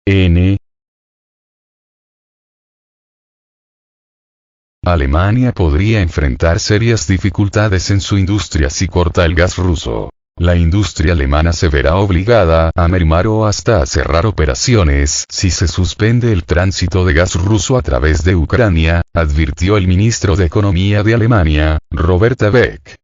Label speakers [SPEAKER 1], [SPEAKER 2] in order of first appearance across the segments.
[SPEAKER 1] N. Alemania podría enfrentar serias dificultades en su industria si corta el gas ruso. La industria alemana se verá obligada a mermar o hasta a cerrar operaciones si se suspende el tránsito de gas ruso a través de Ucrania, advirtió el ministro de Economía de Alemania, Robert Habeck.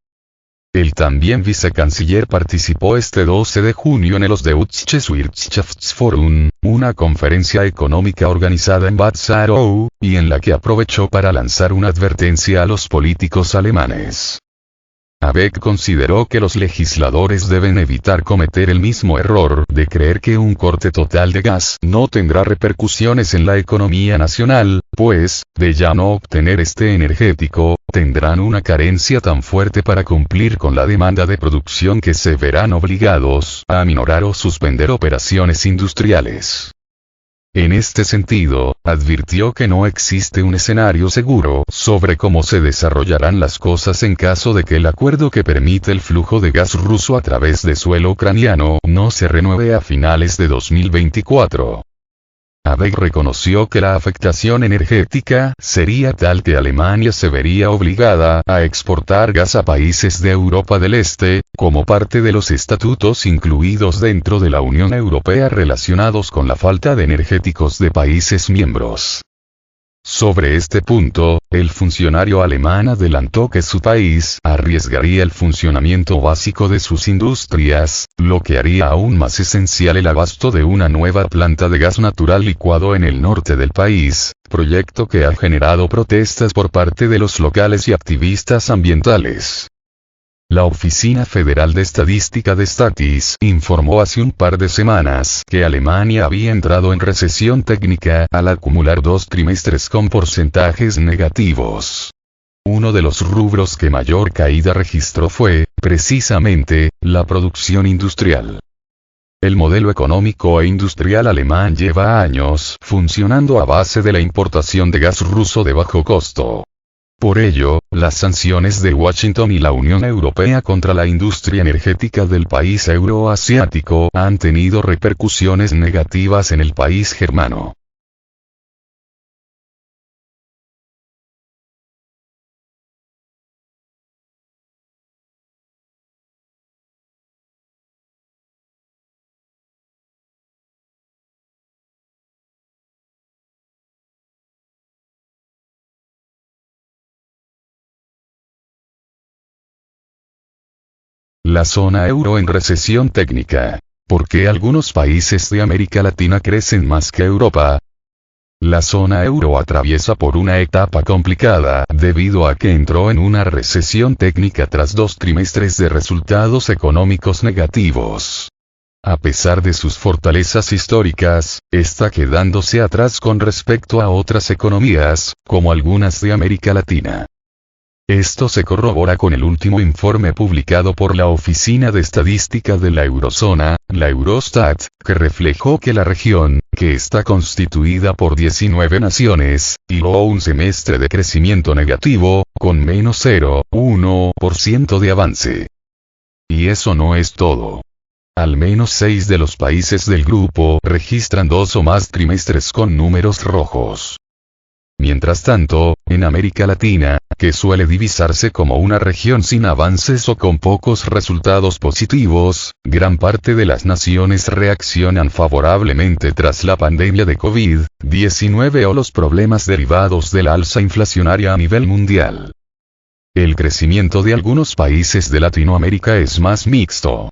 [SPEAKER 1] El también vicecanciller participó este 12 de junio en el Ostdeutsches Wirtschaftsforum, una conferencia económica organizada en Bad Saarow, y en la que aprovechó para lanzar una advertencia a los políticos alemanes. Habeck consideró que los legisladores deben evitar cometer el mismo error de creer que un corte total de gas no tendrá repercusiones en la economía nacional, pues, de ya no obtener este energético, tendrán una carencia tan fuerte para cumplir con la demanda de producción que se verán obligados a aminorar o suspender operaciones industriales. En este sentido, advirtió que no existe un escenario seguro sobre cómo se desarrollarán las cosas en caso de que el acuerdo que permite el flujo de gas ruso a través de suelo ucraniano no se renueve a finales de 2024. Habeck reconoció que la afectación energética sería tal que Alemania se vería obligada a exportar gas a países de Europa del Este, como parte de los estatutos incluidos dentro de la Unión Europea relacionados con la falta de energéticos de países miembros. Sobre este punto, el funcionario alemán adelantó que su país arriesgaría el funcionamiento básico de sus industrias, lo que haría aún más esencial el abasto de una nueva planta de gas natural licuado en el norte del país, proyecto que ha generado protestas por parte de los locales y activistas ambientales. La Oficina Federal de Estadística de Statis informó hace un par de semanas que Alemania había entrado en recesión técnica al acumular 2 trimestres con porcentajes negativos. Uno de los rubros que mayor caída registró fue, precisamente, la producción industrial. El modelo económico e industrial alemán lleva años funcionando a base de la importación de gas ruso de bajo costo. Por ello, las sanciones de Washington y la Unión Europea contra la industria energética del país euroasiático han tenido repercusiones negativas en el país germano. La zona euro en recesión técnica. ¿Por qué algunos países de América Latina crecen más que Europa? La zona euro atraviesa por una etapa complicada debido a que entró en una recesión técnica tras 2 trimestres de resultados económicos negativos. A pesar de sus fortalezas históricas, está quedándose atrás con respecto a otras economías, como algunas de América Latina. Esto se corrobora con el último informe publicado por la Oficina de Estadística de la Eurozona, la Eurostat, que reflejó que la región, que está constituida por 19 naciones, hiló un semestre de crecimiento negativo, con menos 0,1% de avance. Y eso no es todo. Al menos 6 de los países del grupo registran 2 o más trimestres con números rojos. Mientras tanto, en América Latina, que suele divisarse como una región sin avances o con pocos resultados positivos, gran parte de las naciones reaccionan favorablemente tras la pandemia de COVID-19 o los problemas derivados de la alza inflacionaria a nivel mundial. El crecimiento de algunos países de Latinoamérica es más mixto.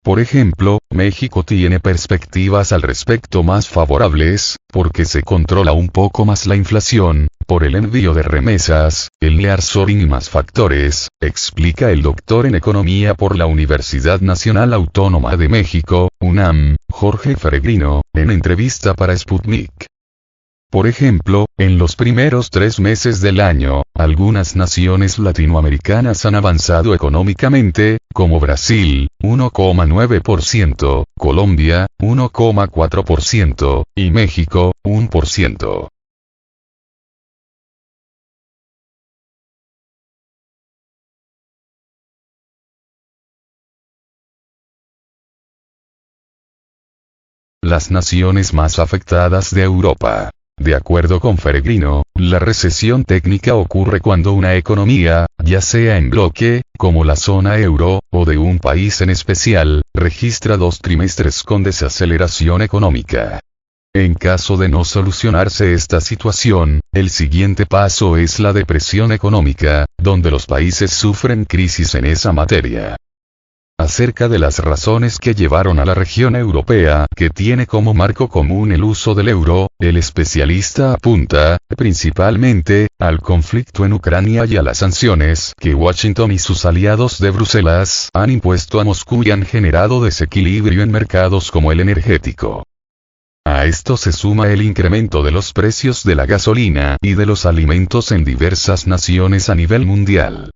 [SPEAKER 1] Por ejemplo, México tiene perspectivas al respecto más favorables, porque se controla un poco más la inflación, por el envío de remesas, el nearshoring y más factores, explica el doctor en economía por la Universidad Nacional Autónoma de México, UNAM, Jorge Feregrino, en entrevista para Sputnik. Por ejemplo, en los primeros 3 meses del año, algunas naciones latinoamericanas han avanzado económicamente, como Brasil, 1,9%, Colombia, 1,4%, y México, 1%. las naciones más afectadas de Europa. De acuerdo con Feregrino, la recesión técnica ocurre cuando una economía, ya sea en bloque, como la zona euro, o de un país en especial, registra 2 trimestres con desaceleración económica. En caso de no solucionarse esta situación, el siguiente paso es la depresión económica, donde los países sufren crisis en esa materia. Acerca de las razones que llevaron a la región europea, que tiene como marco común el uso del euro, el especialista apunta, principalmente, al conflicto en Ucrania y a las sanciones que Washington y sus aliados de Bruselas han impuesto a Moscú y han generado desequilibrio en mercados como el energético. A esto se suma el incremento de los precios de la gasolina y de los alimentos en diversas naciones a nivel mundial.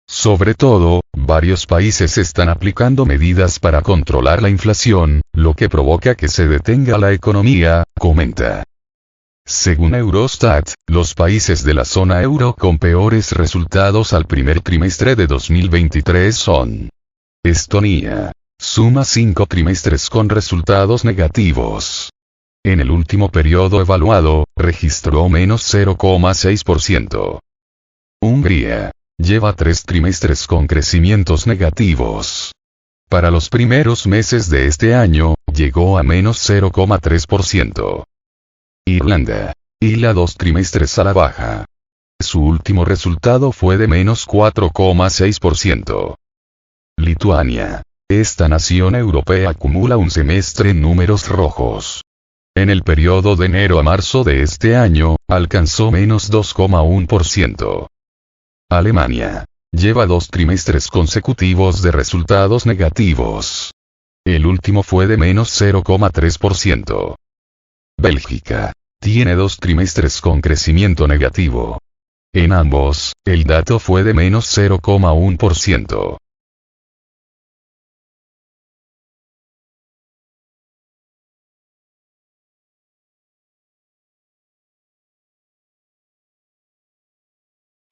[SPEAKER 1] Sobre todo, varios países están aplicando medidas para controlar la inflación, lo que provoca que se detenga la economía, comenta. Según Eurostat, los países de la zona euro con peores resultados al primer trimestre de 2023 son: Estonia. Suma 5 trimestres con resultados negativos. En el último periodo evaluado, registró menos 0,6%. Hungría. Lleva 3 trimestres con crecimientos negativos. Para los primeros meses de este año, llegó a menos 0,3%. Irlanda. Hila 2 trimestres a la baja. Su último resultado fue de menos 4,6%. Lituania. Esta nación europea acumula un semestre en números rojos. En el periodo de enero a marzo de este año, alcanzó menos 2,1%. Alemania. Lleva 2 trimestres consecutivos de resultados negativos. El último fue de menos 0,3%. Bélgica. Tiene 2 trimestres con crecimiento negativo. En ambos, el dato fue de menos 0,1%.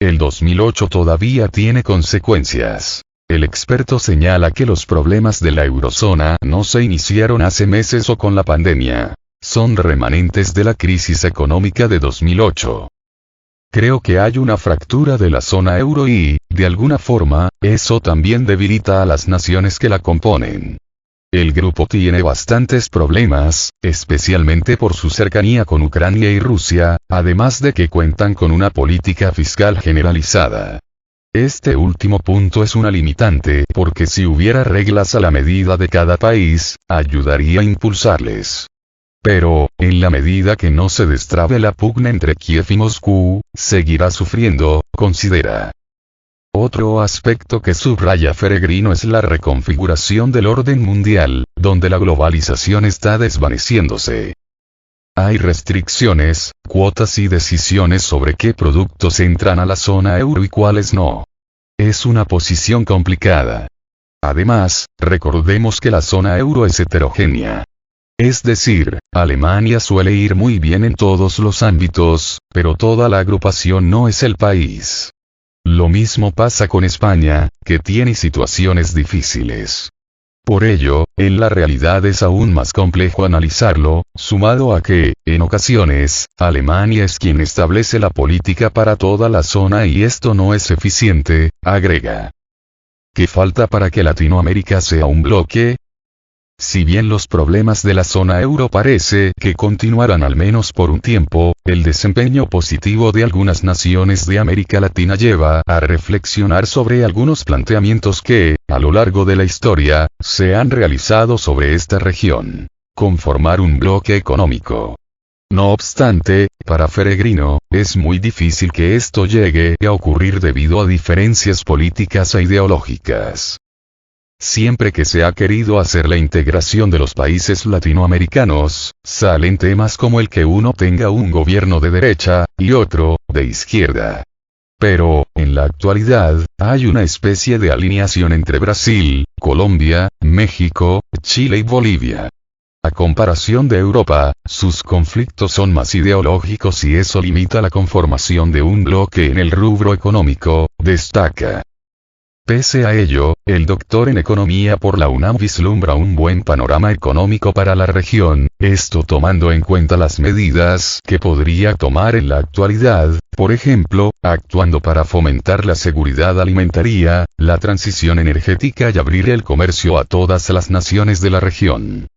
[SPEAKER 1] El 2008 todavía tiene consecuencias. El experto señala que los problemas de la eurozona no se iniciaron hace meses o con la pandemia. Son remanentes de la crisis económica de 2008. Creo que hay una fractura de la zona euro y, de alguna forma, eso también debilita a las naciones que la componen. El grupo tiene bastantes problemas, especialmente por su cercanía con Ucrania y Rusia, además de que cuentan con una política fiscal generalizada. Este último punto es una limitante porque si hubiera reglas a la medida de cada país, ayudaría a impulsarles. Pero, en la medida que no se destrabe la pugna entre Kiev y Moscú, seguirá sufriendo, considera. Otro aspecto que subraya Feregrino es la reconfiguración del orden mundial, donde la globalización está desvaneciéndose. Hay restricciones, cuotas y decisiones sobre qué productos entran a la zona euro y cuáles no. Es una posición complicada. Además, recordemos que la zona euro es heterogénea. Es decir, Alemania suele ir muy bien en todos los ámbitos, pero toda la agrupación no es el país. Lo mismo pasa con España, que tiene situaciones difíciles. Por ello, en la realidad es aún más complejo analizarlo, sumado a que, en ocasiones, Alemania es quien establece la política para toda la zona y esto no es eficiente, agrega. ¿Qué falta para que Latinoamérica sea un bloque? Si bien los problemas de la zona euro parece que continuarán al menos por un tiempo, el desempeño positivo de algunas naciones de América Latina lleva a reflexionar sobre algunos planteamientos que, a lo largo de la historia, se han realizado sobre esta región. Conformar un bloque económico. No obstante, para Feregrino, es muy difícil que esto llegue a ocurrir debido a diferencias políticas e ideológicas. Siempre que se ha querido hacer la integración de los países latinoamericanos, salen temas como el que uno tenga un gobierno de derecha, y otro, de izquierda. Pero, en la actualidad, hay una especie de alineación entre Brasil, Colombia, México, Chile y Bolivia. A comparación de Europa, sus conflictos son más ideológicos y eso limita la conformación de un bloque en el rubro económico, destaca. Pese a ello, el doctor en economía por la UNAM vislumbra un buen panorama económico para la región, esto tomando en cuenta las medidas que podría tomar en la actualidad, por ejemplo, actuando para fomentar la seguridad alimentaria, la transición energética y abrir el comercio a todas las naciones de la región.